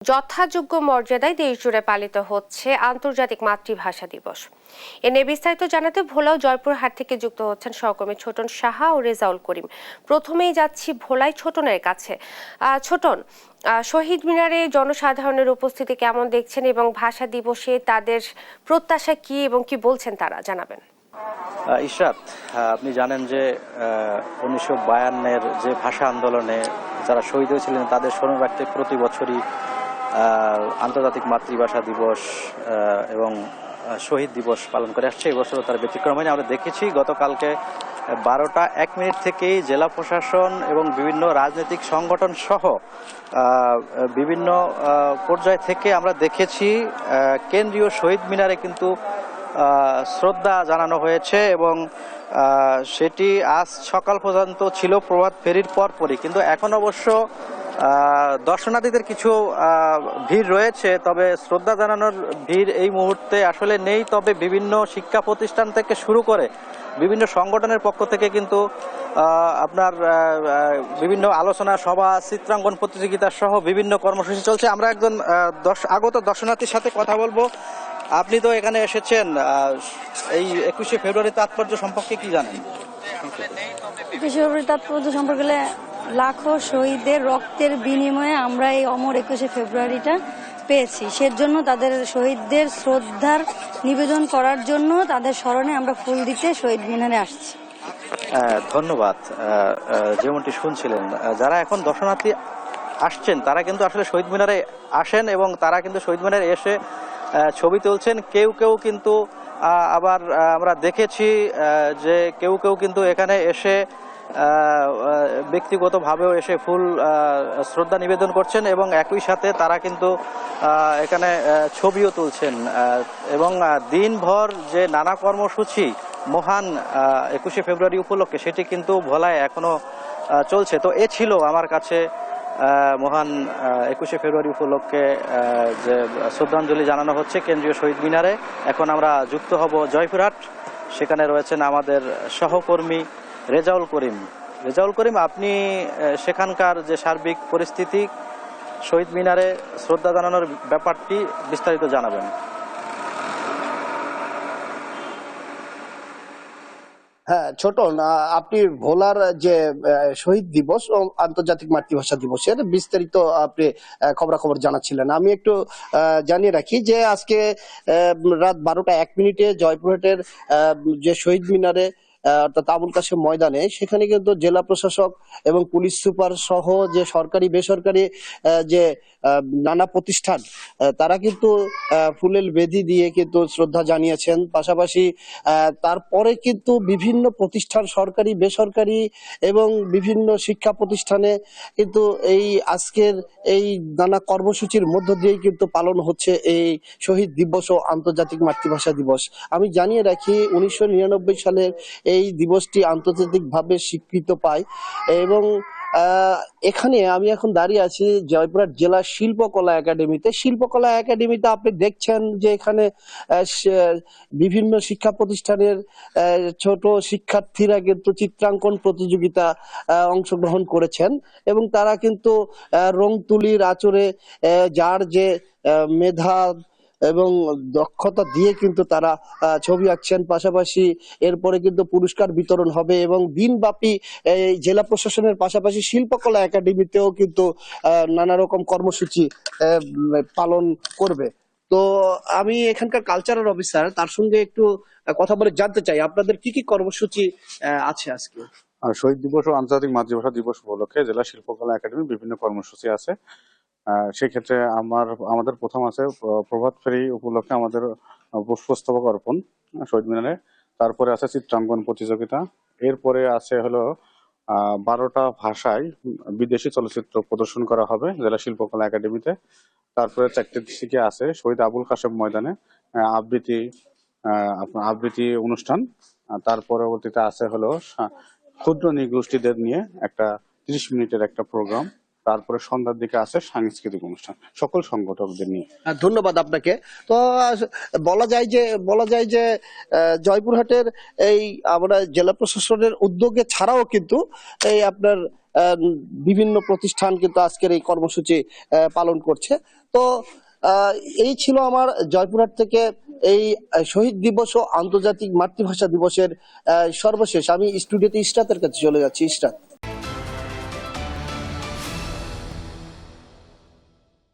যথাযোগ্য মর্যাদায় দেশজুড়ে পালিত হচ্ছে আন্তর্জাতিক মাতৃভাষা দিবস। এ নিয়ে বিস্তারিত জানাতে ভোলা ও জয়পুরহাট থেকে যুক্ত হচ্ছেন সহকর্মী ছোটন সাহা ও রেজাউল করিম। প্রথমেই যাচ্ছি ভোলায় ছোটনের কাছে। ছোটন, শহীদ মিনারে জনসাধারণের উপস্থিতি কেমন দেখছেন এবং ভাষা দিবসে তাদের প্রত্যাশা কি এবং কি বলছেন তারা, জানাবেন। ইশরাত, আপনি জানেন যে 1952-এর যে ভাষা আন্দোলনে যারা শহীদ হয়েছিলেন তাদের স্মরণ রাখতে প্রতি বছরই আন্তর্জাতিক মাতৃভাষা দিবস এবং শহীদ দিবস পালন করে আসছে। এবছরও তার ব্যতিক্রম হয়নি। আমরা দেখেছি গতকালকে 12টা 1 মিনিট থেকেই জেলা প্রশাসন এবং বিভিন্ন রাজনৈতিক সংগঠন সহ বিভিন্ন পর্যায় থেকে আমরা দেখেছি কেন্দ্রীয় শহীদ মিনারে কিন্তু শ্রদ্ধা জানানো হয়েছে এবং সেটি আজ সকাল পর্যন্ত ছিল প্রভাত ফেরির পরপরই। কিন্তু এখন অবশ্য দর্শনার্থীদের কিছু ভিড় রয়েছে, তবে শ্রদ্ধা জানানোর ভিড় এই মুহূর্তে আসলে নেই। তবে বিভিন্ন শিক্ষা প্রতিষ্ঠান থেকে শুরু করে বিভিন্ন সংগঠনের পক্ষ থেকে কিন্তু আপনার বিভিন্ন আলোচনা সভা, চিত্রাঙ্কন প্রতিযোগিতা সহ বিভিন্ন কর্মসূচি চলছে। আমরা একজন আগত দর্শনার্থীর সাথে কথা বলবো। আপনি তো এখানে এসেছেন, এই 21শে ফেব্রুয়ারি তাৎপর্য সম্পর্কে কি জানেন? 21শে ফেব্রুয়ারি তাৎপর্য সম্পর্কে লাখো শহীদের রক্তের বিনিময়ে আমরা এই অমর 21শে ফেব্রুয়ারিটা পেয়েছি। সেজন্য তাদের শহীদদের শ্রদ্ধার নিবেদন করার জন্য তাদের স্মরণে আমরা ফুল দিতে শহীদ মিনারে আসছি। ধন্যবাদ। যেমনটি শুনছিলেন, যারা এখন দর্শনার্থী আসছেন তারা কিন্তু আসলে শহীদ মিনারে আসেন এবং তারা কিন্তু শহীদ মিনারে এসে ছবি তুলছেন। কেউ কেউ কিন্তু আবার আমরা দেখেছি যে কেউ কেউ কিন্তু এখানে এসে ব্যক্তিগতভাবেও এসে ফুল শ্রদ্ধা নিবেদন করছেন এবং একই সাথে তারা কিন্তু এখানে ছবিও তুলছেন এবং দিনভর যে নানা কর্মসূচি মহান 21শে ফেব্রুয়ারি উপলক্ষে সেটি কিন্তু ভোলায় এখনো চলছে। তো এ ছিল আমার কাছে মহান 21শে ফেব্রুয়ারি উপলক্ষে যে শ্রদ্ধাঞ্জলি জানানো হচ্ছে কেন্দ্রীয় শহীদ মিনারে। এখন আমরা যুক্ত হব জয়পুরহাট, সেখানে রয়েছেন আমাদের সহকর্মী রেজাউল করিম। রেজাউল করিম, আপনি সেখানকার যে সার্বিক পরিস্থিতি, শহীদ মিনারে শ্রদ্ধা জানানোর ব্যাপারটি বিস্তারিত জানাবেন। হ্যাঁ ছোটন, আপনি ভোলার যে শহীদ দিবস ও আন্তর্জাতিক মাতৃভাষা দিবসের বিস্তারিত আপনি খবরাখবর জানাচ্ছিলেন। আমি একটু জানিয়ে রাখি যে আজকে রাত 12টা 1 মিনিটে জয়পুরহাটের যে শহীদ মিনারে অর্থাৎ আবুল কাশেম ময়দানে, সেখানে কিন্তু জেলা প্রশাসক এবং পুলিশ সুপার সহ যে সরকারি বেসরকারি যে নানা প্রতিষ্ঠান তারা কিন্তু ফুলেল বেদি দিয়ে কিন্তু শ্রদ্ধা জানিয়েছেন। পাশাপাশি তারপরে কিন্তু বিভিন্ন প্রতিষ্ঠান, সরকারি বেসরকারি এবং বিভিন্ন শিক্ষা প্রতিষ্ঠানে কিন্তু এই আজকের এই নানা কর্মসূচির মধ্য দিয়েই কিন্তু পালন হচ্ছে এই শহীদ দিবস ও আন্তর্জাতিক মাতৃভাষা দিবস। আমি জানিয়ে রাখি 1999 সালের এই দিবসটি আন্তর্জাতিকভাবে স্বীকৃত পায় এবং এখানে আমি এখন দাঁড়িয়ে আছি জয়পুরহাট জেলা শিল্পকলা একাডেমিতে। শিল্পকলা একাডেমিতে আপনি দেখছেন যে এখানে বিভিন্ন শিক্ষা প্রতিষ্ঠানের ছোট শিক্ষার্থীরা কিন্তু চিত্রাঙ্কন প্রতিযোগিতা অংশগ্রহণ করেছেন এবং তারা কিন্তু রং তুলির আঁচড়ে যার যে মেধা এবং দক্ষতা দিয়ে কিন্তু তারা ছবি আঁকছেন। পাশাপাশি এরপরে কিন্তু পুরস্কার বিতরণ হবে এবং দিনব্যাপী এই জেলা প্রশাসনের পাশাপাশি শিল্পকলা একাডেমিতেও কিন্তু নানা রকম কর্মসূচি পালন করবে। তো আমি এখানকার কালচারাল অফিসার, তার সঙ্গে একটু কথা বলে জানতে চাই আপনাদের কি কি কর্মসূচি আছে আজকে। শহীদ দিবস ও আন্তর্জাতিক মাতৃভাষা দিবস উপলক্ষে জেলা শিল্পকলা একাডেমির বিভিন্ন কর্মসূচি আছে। সেক্ষেত্রে আমাদের প্রথম আছে প্রভাত ফেরি উপলক্ষে আমাদের পুষ্পস্তবক অর্পণ শহীদ মিনারে। তারপরে আছে চিত্রাঙ্কন প্রতিযোগিতা। এরপরে আছে হলো 12টা ভাষায় বিদেশি চলচ্চিত্র প্রদর্শন করা হবে জেলা শিল্পকলা একাডেমিতে। তারপরে 4টে দিকে আছে শহীদ আবুল কাশেম ময়দানে আবৃত্তি অনুষ্ঠান। তার পরবর্তীতে আছে হলো ক্ষুদ্র নৃগোষ্ঠীদের নিয়ে একটা 30 মিনিটের একটা প্রোগ্রাম। তারপরে সন্ধ্যার দিকে আছে সাংস্কৃতিক অনুষ্ঠান সকল সংগঠকদের নিয়ে। ধন্যবাদ আপনাকে। তো বলা যায় যে জয়পুরহাটের এই আমরা জেলা প্রশাসনের উদ্যোগে ছাড়াও কিন্তু এই আপনার বিভিন্ন প্রতিষ্ঠান কিন্তু আজকের এই কর্মসূচি পালন করছে। তো আহ, এই ছিল আমার জয়পুরহাট থেকে এই শহীদ দিবস ও আন্তর্জাতিক মাতৃভাষা দিবসের সর্বশেষ। আমি স্টুডিওতে ইশরাতের কাছে চলে যাচ্ছি। ইশরাত।